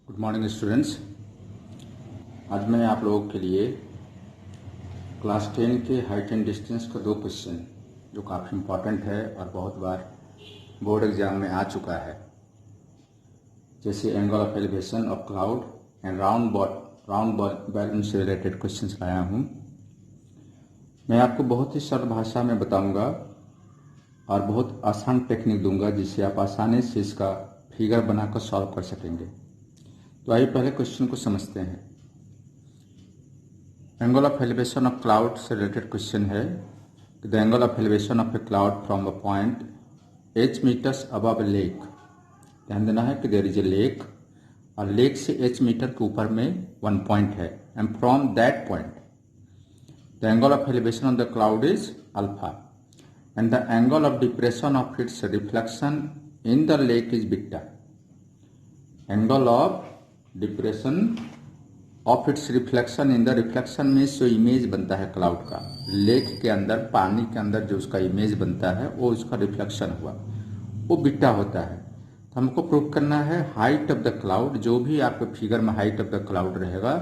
Good morning students. आज मैं आप लोगों के लिए क्लास 10 के हाइट एंड डिस्टेंस का 2 क्वेश्चन जो काफ़ी इम्पॉर्टेंट है और बहुत बार बोर्ड एग्जाम में आ चुका है, जैसे angle of elevation of cloud and round balloon से रिलेटेड क्वेश्चंस लाया हूँ। मैं आपको बहुत ही सरल भाषा में बताऊंगा और बहुत आसान टेक्निक दूंगा जिससे आप आसानी से इसका फिगर बनाकर सॉल्व कर सकेंगे। तो आइए पहले क्वेश्चन को समझते हैं। Angle of elevation of cloud से रिलेटेड क्वेश्चन है। The angle of elevation of a cloud from a point h metres above a lake. ध्यान देना है कि देयर इज ए लेक और लेक से h मीटर के ऊपर में 1 पॉइंट है and from that point the angle of elevation of the cloud is alpha and the angle of depression of its reflection in the lake is beta. Angle of depression of its reflection in the reflection में जो image बनता है cloud का, lake के अंदर पानी के अंदर जो उसका इमेज बनता है वो उसका रिफ्लेक्शन हुआ, वो बीटा होता है। तो हमको प्रूव करना है हाइट ऑफ द क्लाउड, जो भी आपके फिगर में हाइट ऑफ द क्लाउड रहेगा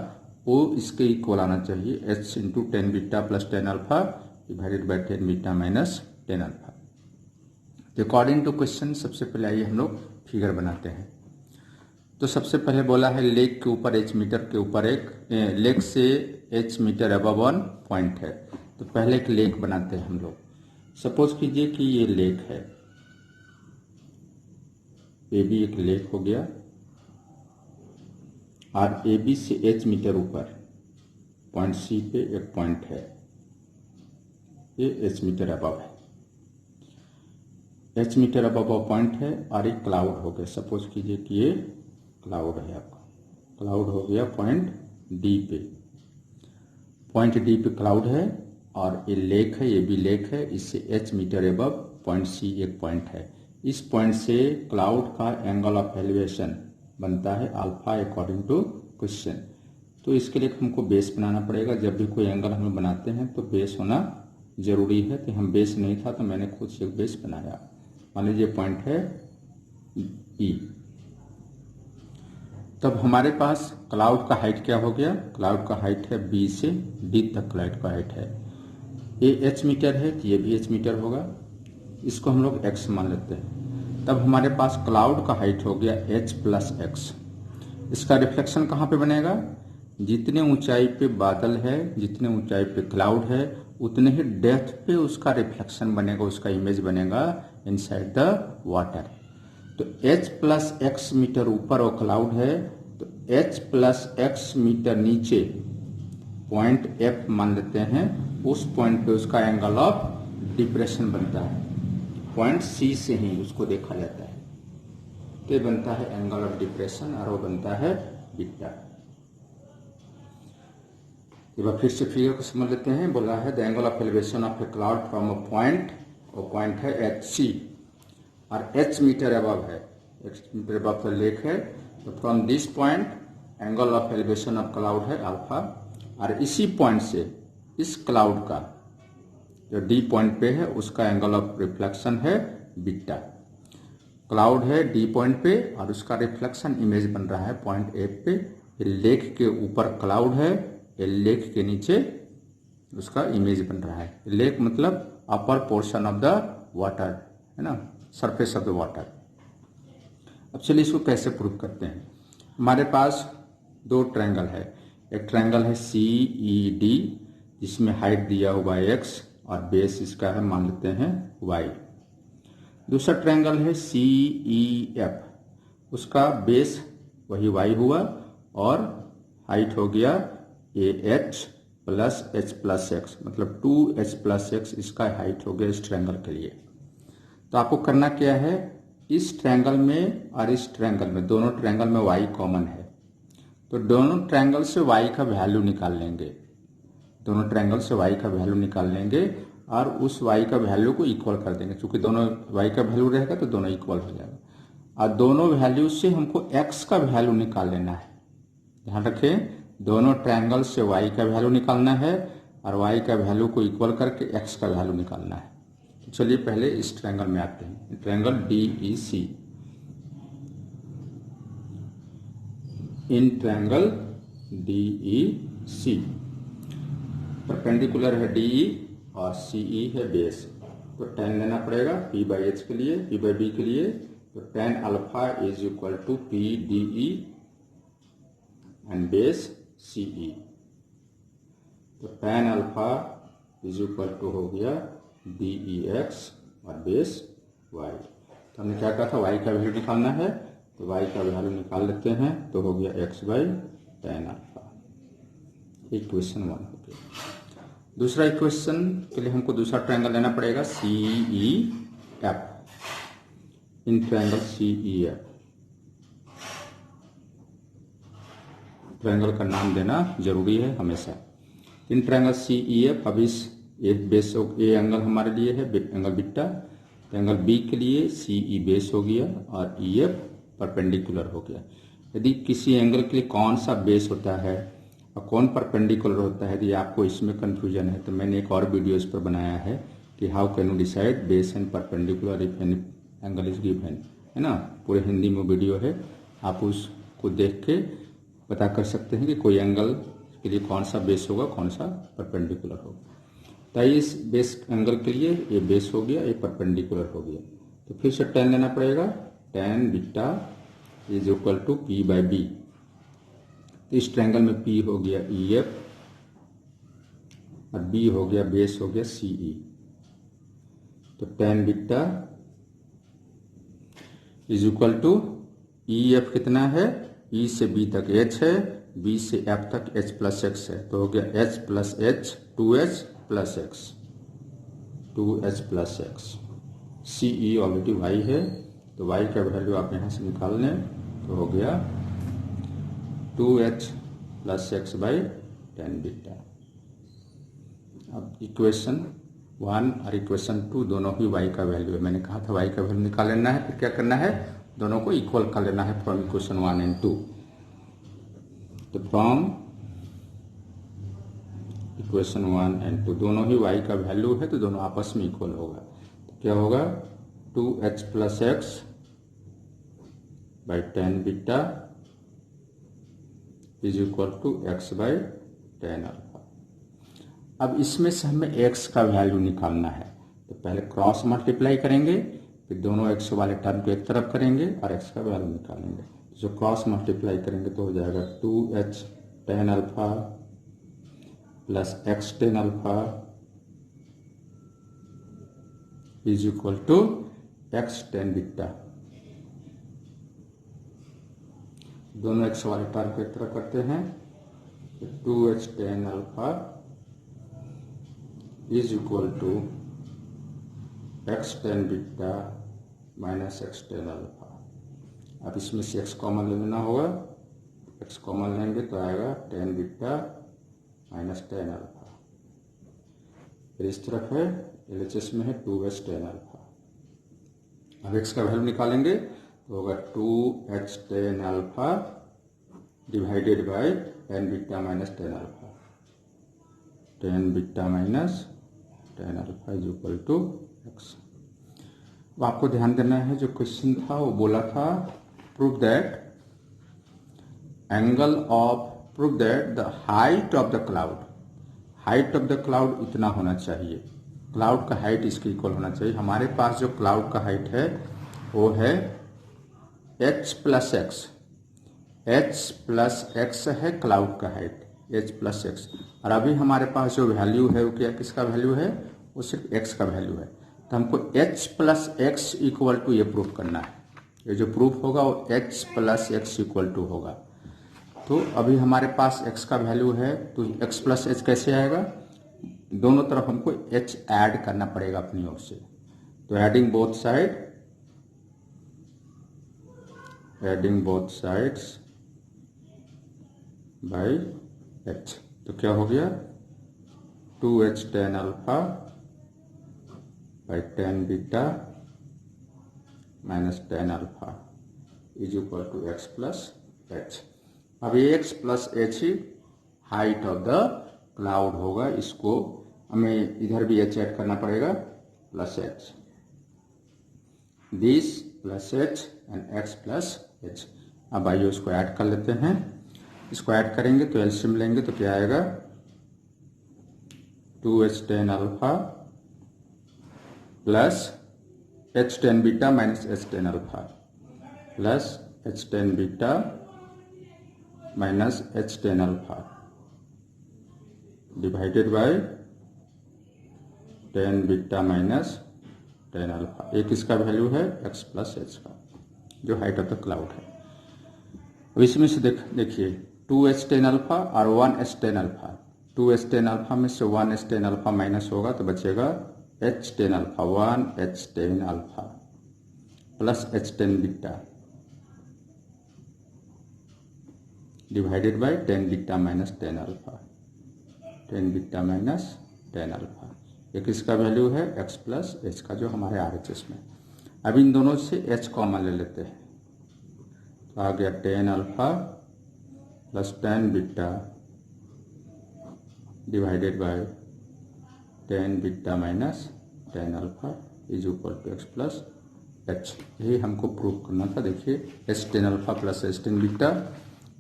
वो इसके इक्वल आना चाहिए, h into 10 beta plus 10 alpha divided by 10 beta minus 10 alpha. According to question सबसे पहले आइए हम लोग फिगर बनाते हैं। तो सबसे पहले बोला है लेक के ऊपर h मीटर के ऊपर एक लेक से h मीटर अबव 1 पॉइंट है। तो पहले एक लेक बनाते हैं हम लोग। सपोज कीजिए कि ये लेक है, ये भी एक लेक हो गया और ए बी से h मीटर ऊपर पॉइंट C पे एक पॉइंट है, ये h मीटर अबव है, h मीटर अबव पॉइंट है और एक क्लाउड हो गया। सपोज कीजिए कि ये क्लाउड है, आपका क्लाउड हो गया पॉइंट डी पे, पॉइंट डी पे क्लाउड है और ये लेक है, ये भी लेक है, इससे h metre above point C एक पॉइंट है। इस पॉइंट से क्लाउड का एंगल ऑफ एलिवेशन बनता है अल्फा अकॉर्डिंग टू क्वेश्चन। तो इसके लिए हमको बेस बनाना पड़ेगा। जब भी कोई एंगल हम बनाते हैं तो बेस होना जरूरी है। कि हम बेस नहीं था तो मैंने खुद से एक बेस बनाया। मान लीजिए पॉइंट है E, तब हमारे पास क्लाउड का हाइट क्या हो गया? क्लाउड का हाइट है B से D तक क्लाउड का हाइट है। ये h मीटर है तो ये भी h मीटर होगा, इसको हम लोग x मान लेते हैं। तब हमारे पास क्लाउड का हाइट हो गया h प्लस x। इसका रिफ्लेक्शन कहाँ पे बनेगा? जितने ऊंचाई पे बादल है, जितने ऊंचाई पे क्लाउड है, उतने ही डेप्थ पे उसका रिफ्लेक्शन बनेगा, उसका इमेज बनेगा इनसाइड द वाटर। तो h प्लस x मीटर ऊपर वो क्लाउड है, तो h प्लस x मीटर नीचे पॉइंट F मान लेते हैं, उस पॉइंट पे उसका एंगल ऑफ डिप्रेशन बनता है। पॉइंट C से ही उसको देखा जाता है, तो बनता है एंगल ऑफ डिप्रेशन और वो बनता है बीटा। एक बार फिर से फिगर को समझ लेते हैं। बोला है the angle of elevation of a cloud from a point, वो पॉइंट है HC और h मीटर अबव है, h मीटर अबव का लेक है। तो from this point angle of elevation of cloud है अल्फा, और इसी पॉइंट से इस क्लाउड का जो D पॉइंट पे है उसका एंगल ऑफ रिफ्लेक्शन है बीटा। क्लाउड है D पॉइंट पे और उसका रिफ्लेक्शन इमेज बन रहा है पॉइंट F पे। लेक के ऊपर क्लाउड है, लेक के नीचे उसका इमेज बन रहा है। लेक मतलब upper portion of the water, है ना, सरफेस ऑफ द वाटर। अब चलिए इसको कैसे प्रूव करते हैं। हमारे पास 2 ट्रायंगल है। एक ट्रायंगल है CED जिसमें हाइट दिया हुआ है x और बेस इसका है मान लेते हैं y। दूसरा ट्रायंगल है CEF, उसका बेस वही y हुआ और हाइट हो गया AH plus h plus x, मतलब 2h प्लस x इसका हाइट हो गया इस ट्रायंगल के लिए। तो आपको करना क्या है, इस ट्रायंगल में और इस ट्रायंगल में, दोनों ट्रायंगल में y कॉमन है, तो दोनों ट्रायंगल से y का वैल्यू निकाल लेंगे। दोनों ट्रायंगल से y का वैल्यू निकाल लेंगे और उस y का वैल्यू को इक्वल कर देंगे। क्योंकि दोनों y का वैल्यू रहेगा तो दोनों इक्वल हो जाएगा। और दोनों वैल्यू से हमको x का वैल्यू निकाल लेना है। ध्यान रखें, दोनों ट्रायंगल से y का वैल्यू निकालना है और y का वैल्यू को इक्वल करके x का वैल्यू निकालना है। तो चलिए पहले इस ट्रायंगल में आते हैं, triangle DEC। In triangle DEC। Perpendicular है DE और CE है बेस, तो tan लेना पड़ेगा P/H के लिए, P/B के लिए। तो tan alpha is equal to PDE and base CE। तो tan alpha is equal to हो गया DEX और बेस Y। तो हमने क्या कहा था, Y का वैल्यू निकालना है, तो Y का वैल्यू निकाल लेते हैं, तो हो गया x/tan अल्फा। इक्वेशन 1 हो गया। दूसरा इक्वेशन के लिए हमको दूसरा ट्रायंगल लेना पड़ेगा CEF। In triangle CEF, triangle का नाम देना जरूरी है हमेशा। इन ट्रायंगल CEF, अब इस बेस ए एंगल हमारे लिए है एंगल बीटा, तो एंगल बी के लिए CE बेस हो गया और EF परपेंडिकुलर हो गया। यदि किसी एंगल के लिए कौन सा बेस होता है और कौन परपेंडिकुलर होता है, यदि आपको इसमें कंफ्यूजन है तो मैंने एक और वीडियो इस पर बनाया है कि how can you decide base and perpendicular if any angle is given, है ना। पूरे हिंदी में वीडियो है, आप उसको देख के पता कर सकते हैं कि कोई एंगल के लिए कौन सा बेस होगा, कौन सा परपेंडिकुलर होगा। तो इस बेस एंगल के लिए ये बेस हो गया, ये परपेंडिकुलर हो गया। तो फिर से tan लेना पड़ेगा, tan beta is equal to P/B। तो इस ट्रायंगल में P हो गया EF और B हो गया बेस हो गया CE। तो tan beta is equal to EF कितना है, E से B तक H है, B से F तक H+X है, तो हो गया H+H 2H plus X, 2H+X। CE already Y है, तो Y का वैल्यू आप यहाँ से निकाल लें, तो हो गया 2H+X/tan बीटा। अब इक्वेशन 1 और इक्वेशन 2 दोनों ही Y का वैल्यू है। मैंने कहा था Y का वैल्यू निकाल लेना है, फिर क्या करना है, दोनों को इक्वल कर लेना है फ्रॉम इक्वेशन 1 एंड 2। तो फ्रॉम इक्वेशन 1 एंड 2 दोनों ही Y का वैल्यू है, तो दोनों आपस में इक्वल होगा। तो क्या होगा, 2H+X/tan beta is equal to x/tan alpha. अब इसमें से हमें x का वैल्यू निकालना है, तो पहले क्रॉस मल्टीप्लाई करेंगे, फिर दोनों x वाले टर्म को एक तरफ करेंगे और x का वैल्यू निकालेंगे। जो क्रॉस मल्टीप्लाई करेंगे तो हो जाएगा 2H tan alpha plus x tan alpha is equal to x/tan beta. दोनों x वाले टर्म को एक तरफ करते हैं, तो 2H tan alpha is equal to x/tan beta minus x/tan alpha. अब इसमें से x कॉमन ले लेना होगा, x कॉमन लेंगे तो आएगा tan beta minus tan alpha. फिर इस तरफ है LHS में है 2H/tan अल्फा। अब x का वैल्यू निकालेंगे तो होगा 2H/tan alpha divided by tan beta minus tan alpha. tan beta minus tan alpha is equal to x। अब आपको ध्यान देना है, जो क्वेश्चन था वो बोला था prove that the height of the cloud, height of the cloud इतना होना चाहिए, क्लाउड का हाइट इसके इक्वल होना चाहिए। हमारे पास जो क्लाउड का हाइट है वो है H+X, H+X है क्लाउड का हाइट, H+X। और अभी हमारे पास जो वैल्यू है वो क्या, किसका वैल्यू है, वो सिर्फ x का वैल्यू है। तो हमको H+X इक्वल टू ये प्रूफ करना है। ये जो प्रूफ होगा वो H+X इक्वल टू होगा। तो अभी हमारे पास x का वैल्यू है, तो x+H कैसे आएगा, दोनों तरफ हमको h ऐड करना पड़ेगा अपनी ओर से। तो adding both sides by h, तो क्या हो गया 2H/tan alpha by tan beta minus tan alpha is equal to x+H। अब ये x+H ही हाइट ऑफ द क्लाउड होगा, इसको हमें इधर भी h ऐड करना पड़ेगा +H, this +H and x+H। अब आइए उसको ऐड कर लेते हैं। इसको ऐड करेंगे तो एलसीएम लेंगे तो क्या आएगा 2h tan alpha plus h tan beta minus h tan alpha plus h tan beta minus h tan alpha divided by tan beta minus tan alpha. एक इसका वैल्यू है x प्लस h का जो height of the cloud है। अब इसमें से देखिए 2h tan अल्फा और 1h tan alpha. 2h tan alpha में से 1h tan अल्फा माइनस होगा तो बचेगा h tan alpha 1h tan alpha plus h tan beta divided by tan beta minus tan alpha, tan beta minus tan alpha. एक इसका value है x plus h का जो हमारे RHS में। अब इन दोनों से h कॉमन ले लेते हैं तो आ गया tan alpha plus tan beta divided by tan beta minus tan alpha is equal to x plus h। यही हमको प्रूव करना था। देखिए h tan alpha plus h tan beta,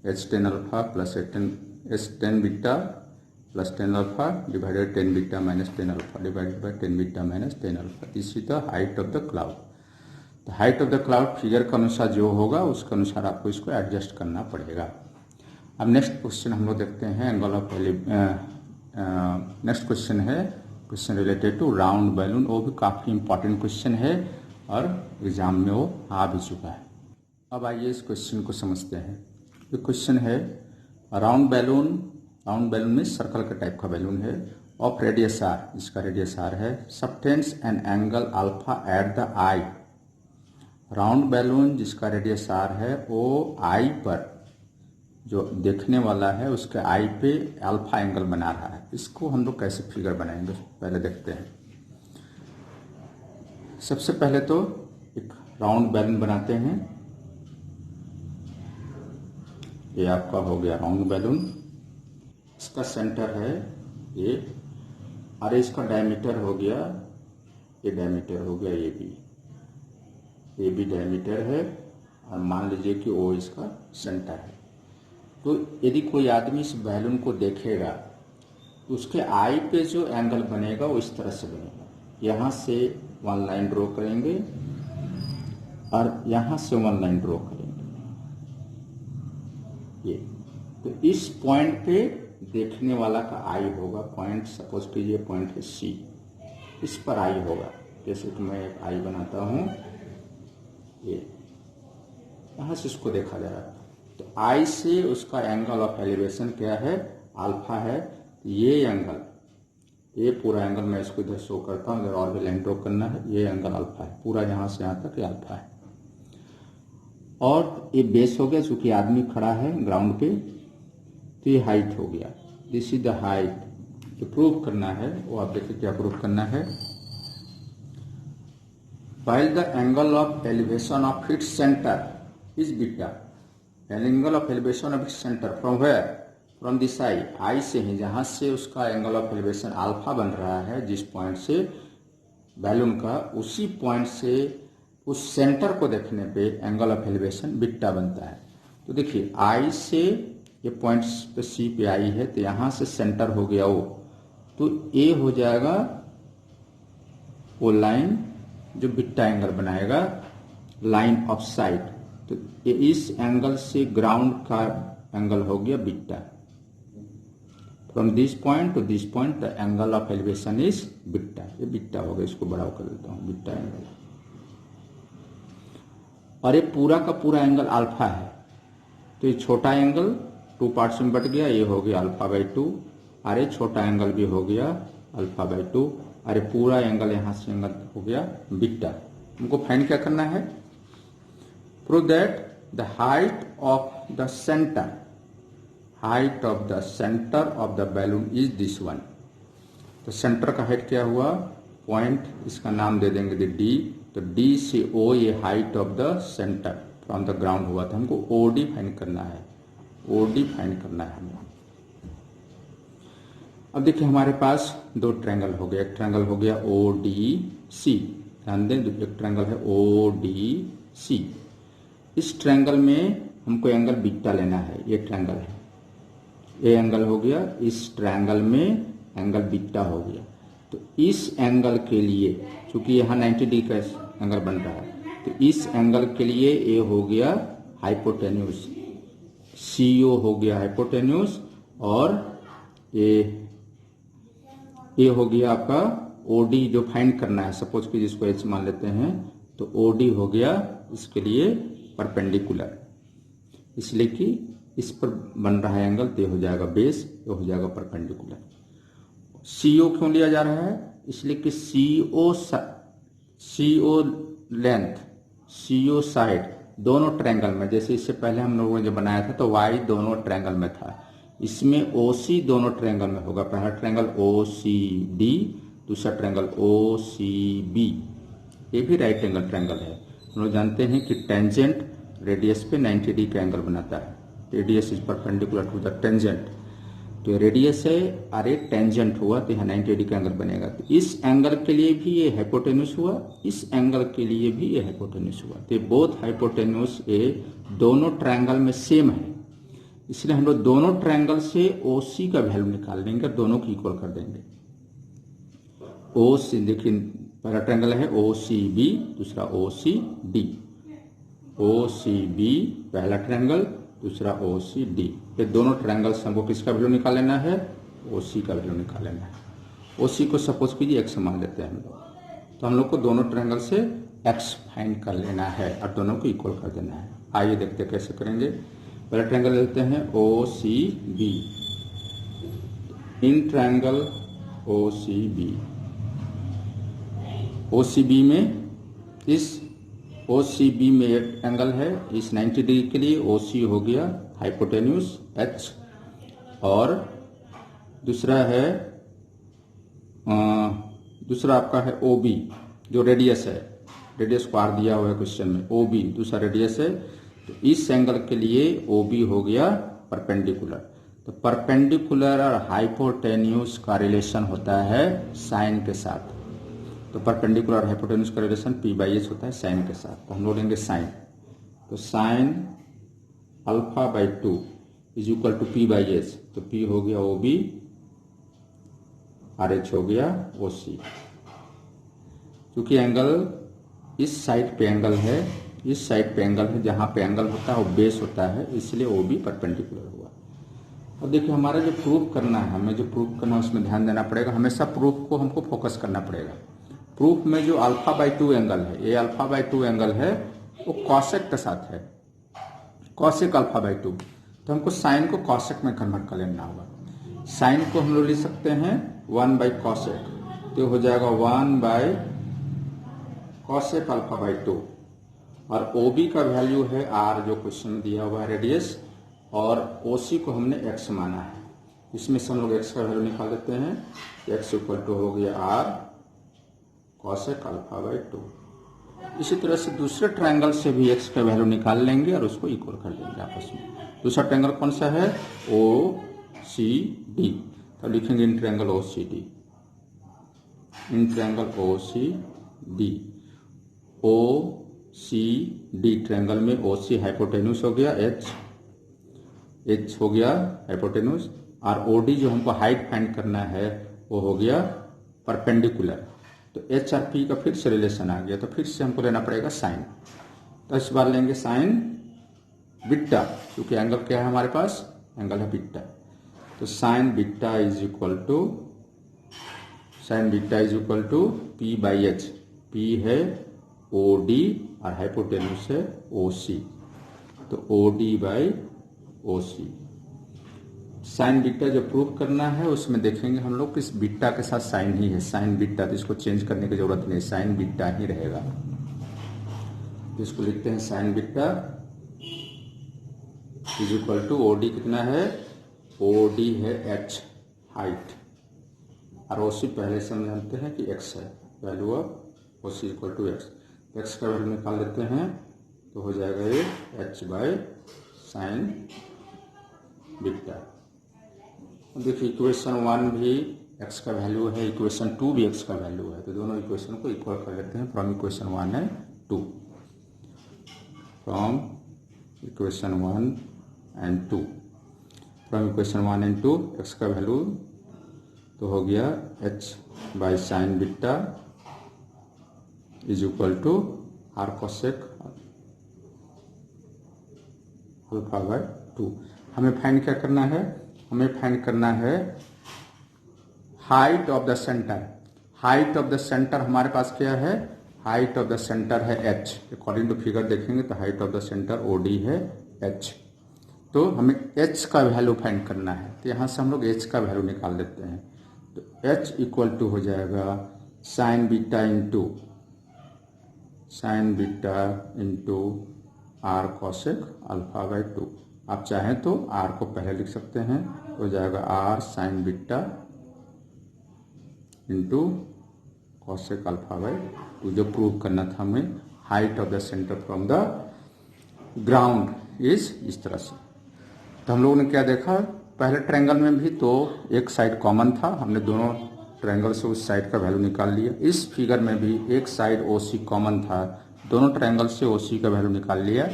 h tan alpha plus h tan beta plus tan alpha divided tan beta minus tan alpha divided by tan beta minus tan alpha. This is the height of the cloud. तो height of the cloud figure के अनुसार जो होगा उसके अनुसार आपको इसको adjust करना पड़ेगा। अब नेक्स्ट क्वेश्चन हम लोग देखते हैं एंगल ऑफ नेक्स्ट क्वेश्चन है question related to round balloon. वो भी काफ़ी इंपॉर्टेंट क्वेश्चन है और एग्जाम में वो आ भी चुका है। अब आइए इस क्वेश्चन को समझते हैं। ये क्वेश्चन है राउंड बैलून। राउंड बैलून में सर्कल का टाइप का बैलून है ऑफ रेडियस आर, जिसका रेडियस आर है, subtends an angle alpha at the eye. Round balloon जिसका रेडियस आर है वो आई पर जो देखने वाला है उसके आई पे अल्फा एंगल बना रहा है। इसको हम लोग कैसे फिगर बनाएंगे पहले देखते हैं। सबसे पहले तो एक राउंड बैलून बनाते हैं। ये आपका हो गया राउंड बैलून। इसका सेंटर है ये और इसका डायमीटर हो गया, ये डायमीटर हो गया ये भी डायमीटर है और मान लीजिए कि वो इसका सेंटर है। तो यदि कोई आदमी इस बैलून को देखेगा तो उसके आई पे जो एंगल बनेगा वो इस तरह से बनेगा। यहाँ से वन लाइन ड्रॉ करेंगे और यहाँ से वन लाइन ड्रॉ करेंगे ये। तो इस पॉइंट पे देखने वाला का आई होगा। पॉइंट सपोज कीजिए पॉइंट है सी, इस पर आई होगा। जैसे कि मैं एक आई बनाता हूँ, ये यहाँ से इसको देखा जा रहा है। तो आई से उसका एंगल ऑफ एलिवेशन क्या है, अल्फा है। ये एंगल, ये पूरा एंगल मैं इसको इधर शो करता हूँ, इधर और भी लाइन ड्रॉ करना है। ये एंगल अल्फा है, पूरा यहाँ से यहाँ तक ये अल्फा है। और ये बेस हो गया, चूंकि आदमी खड़ा है ग्राउंड पे, तो ये हाइट हो गया। This is the height. जो प्रूव करना है वो आप देखिए क्या प्रूव करना है। While the angle of elevation of its center is beta, angle of elevation of its center from where? From this eye, eye से ही, जहाँ से उसका एंगल ऑफ एलिवेशन अल्फा बन रहा है, जिस पॉइंट से बैलून का, उसी पॉइंट से उस सेंटर को देखने पे एंगल ऑफ एलिवेशन बीटा बनता है। तो देखिए आई से ये पॉइंट्स पे सी पे आई है, तो यहाँ से सेंटर हो गया वो, तो ए हो जाएगा वो लाइन जो बीटा एंगल बनाएगा, लाइन ऑफ साइट। तो इस एंगल से ग्राउंड का एंगल हो गया beta. From this point two this point the angle of elevation is beta. ये बीटा हो गया, इसको बड़ा कर देता हूँ, बीटा एंगल। और ये पूरा का पूरा एंगल अल्फा है, तो ये छोटा एंगल 2 पार्ट्स में बट गया, ये हो गया अल्फा बाई 2, और ये छोटा एंगल भी हो गया अल्फा बाई 2, अरे पूरा एंगल यहाँ से एंगल हो गया बीटा। हमको फाइंड क्या करना है, prove that the height of the centre, height of the centre of the balloon is this one. तो सेंटर का हाइट क्या हुआ, पॉइंट, इसका नाम दे देंगे डी। तो डी से ओ ये height of the centre from the ground हुआ, तो हमको ओडी फाइंड करना है, ओडी फाइंड करना है हमें। अब देखिए हमारे पास दो ट्रायंगल हो गया, एक ट्रायंगल हो गया ओ डी सी, ध्यान दें, एक ट्रायंगल है ओ डी सी। इस ट्रायंगल में हमको एंगल बीटा लेना है, ये ट्रायंगल है, ए एंगल हो गया, इस ट्रायंगल में एंगल बीटा हो गया। तो इस एंगल के लिए, चूंकि यहाँ 90 डिग्री का एंगल बन रहा है, तो इस एंगल के लिए ए हो गया हाइपोटेन्यूज, CO हो गया हाइपोटेन्यूज, और ए हो गया आपका OD जो फाइंड करना है, सपोज कि जिसको H मान लेते हैं, तो OD हो गया इसके लिए परपेंडिकुलर, इसलिए कि इस पर बन रहा है एंगल, तो ये हो जाएगा बेस, ये हो जाएगा परपेंडिकुलर। CO क्यों लिया जा रहा है? इसलिए कि CO लेंथ, CO साइड दोनों ट्रायंगल में, जैसे इससे पहले हम लोगों ने जो बनाया था तो Y दोनों ट्रायंगल में था, इसमें OC दोनों ट्रायंगल में होगा। पहला ट्रायंगल OCD, दूसरा ट्रायंगल OCB। ये भी राइट एंगल ट्रायंगल है। हम लोग जानते हैं कि टेंजेंट रेडियस पे 90 डिग्री का एंगल बनाता है। Radius is perpendicular to the tangent, तो रेडियस है और एक टेंजेंट हुआ, तो यहाँ 90 डिग्री का एंगल बनेगा। तो इस एंगल के लिए भी ये हाइपोटेन्यूज हुआ, इस एंगल के लिए भी ये हाइपोटेन्यूज हुआ। तो बोथ हाइपोटेन्यूज ए दोनों ट्रायंगल में सेम है, इसलिए हम लोग दोनों ट्रायंगल से OC का वैल्यू निकाल लेंगे, दोनों को इक्वल कर देंगे। OC देखिए, पहला ट्रायंगल है OCB, दूसरा OCD। OCB पहला ट्रायंगल, दूसरा OCD। ये दोनों ट्रायंगल से हमको किसका वैल्यू निकाल लेना है? OC का वैल्यू निकाल लेना है। OC को सपोज कीजिए x मान लेते हैं हम लोग, तो हम लोग को दोनों ट्रायंगल से x फाइंड कर लेना है और दोनों को इक्वल कर देना है। आइए देखते हैं कैसे करेंगे। पहला ट्रायंगल लेते हैं OCB। इन ट्रायंगल OCB में, इस OCB में एक एंगल है, इस 90 डिग्री के लिए OC हो गया हाइपोटेन्यूज H, और दूसरा है दूसरा आपका है OB जो रेडियस है, रेडियस को R दिया हुआ है क्वेश्चन में, OB दूसरा रेडियस है। तो इस एंगल के लिए OB हो गया परपेंडिकुलर। तो परपेंडिकुलर और हाइपोटेन्यूज का रिलेशन होता है साइन के साथ। तो परपेंडिकुलर और हाइपोटेन्यूज का रिलेशन P/S होता है साइन के साथ। तो हम लोग लेंगे साइन, तो sign α/2 is equal to P/S। तो P हो गया OB और H हो गया OC। क्योंकि एंगल इस साइड पे एंगल है, इस साइड पे एंगल है, जहां पे एंगल होता है वो बेस होता है, इसलिए OB परपेंडिकुलर हुआ। अब देखिए हमारा जो प्रूफ करना है, हमें जो प्रूफ करना है उसमें ध्यान देना पड़ेगा। हमेशा प्रूफ को हमको फोकस करना पड़ेगा। प्रूफ में जो α/2 एंगल है, ये α/2 एंगल है, वो कॉसेक के साथ है, कॉसेक α/2। तो हमको साइन को कॉसेक में कन्वर्ट कर लेना होगा। साइन को हम लोग लिख सकते हैं 1/कॉसेक, तो हो जाएगा 1/कॉसेक α/2। और OB का वैल्यू है R जो क्वेश्चन में दिया हुआ है रेडियस, और OC को हमने x माना है। इसमें से हम लोग x का वैल्यू निकाल देते हैं। x इक्वल टू हो गया R कॉसेक α/2। इसी तरह से दूसरे ट्रायंगल से भी x का वैल्यू निकाल लेंगे और उसको इक्वल कर देंगे आपस में। दूसरा ट्रायंगल कौन सा है? OCD। तो लिखेंगे in triangle OCD, in triangle OCD। OCD triangle में OC हाइपोटेन्यूज हो गया, H हो गया हाइपोटेन्यूज, और OD जो हमको हाइट फाइंड करना है वो हो गया परपेंडिकुलर। तो H और P का फिर से रिलेशन आ गया, तो फिर से हमको लेना पड़ेगा साइन। तो इस बार लेंगे साइन बीटा, क्योंकि एंगल क्या है हमारे पास? एंगल है बीटा। तो sine beta is equal to P/H। P है OD और हाइपोटेन्यूज है OC, तो OD/OC। साइन बीटा जो प्रूव करना है उसमें देखेंगे हम लोग किस बीटा के साथ साइन ही है, साइन बीटा, तो इसको चेंज करने की जरूरत नहीं, साइन बीटा ही रहेगा। तो इसको लिखते हैं sine beta is equal to OD कितना है? OD है H हाइट, और OC पहले से हम जानते हैं कि x है, value of OC equal to x। x का वैल्यू निकाल लेते हैं, तो हो जाएगा ये H/साइन बीटा। देखिए इक्वेशन 1 भी x का वैल्यू है, इक्वेशन 2 भी x का वैल्यू है, तो दोनों इक्वेशन को इक्वल कर लेते हैं। From equation 1 and 2, from equation 1 and 2, from equation 1 into x का वैल्यू तो हो गया h by sine beta is equal to R cosec alpha by 2। हमें फाइंड क्या करना है, हमें फाइंड करना है height of the centre. Height of the centre हमारे पास क्या है, हाइट ऑफ द सेंटर है h। अकॉर्डिंग टू फिगर देखेंगे तो height of the centre OD है h। तो हमें h का वैल्यू फाइंड करना है, तो यहाँ से हम लोग h का वैल्यू निकाल देते हैं। तो h इक्वल टू हो जाएगा sine beta into R cosec alpha by 2। आप चाहें तो r को पहले लिख सकते हैं, तो हो जाएगा r sign beta into cosec alpha by 2। जो प्रूव करना था हमें height of the centre from the ground is इस तरह से। तो हम लोगों ने क्या देखा, पहले ट्रायंगल में भी तो एक साइड कॉमन था, हमने दोनों ट्रायंगल से उस साइड का वैल्यू निकाल लिया। इस फिगर में भी एक साइड OC कॉमन था, दोनों ट्रायंगल से OC का वैल्यू निकाल लिया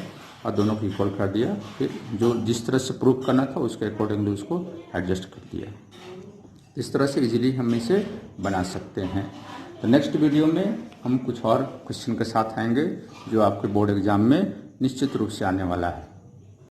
और दोनों को इक्वल कर दिया। फिर जो जिस तरह से प्रूव करना था उसके अकॉर्डिंगली उसको एडजस्ट कर दिया। इस तरह से इजीली हम इसे बना सकते हैं। तो नेक्स्ट वीडियो में हम कुछ और क्वेश्चन के साथ आएंगे जो आपके बोर्ड एग्जाम में निश्चित रूप से आने वाला है।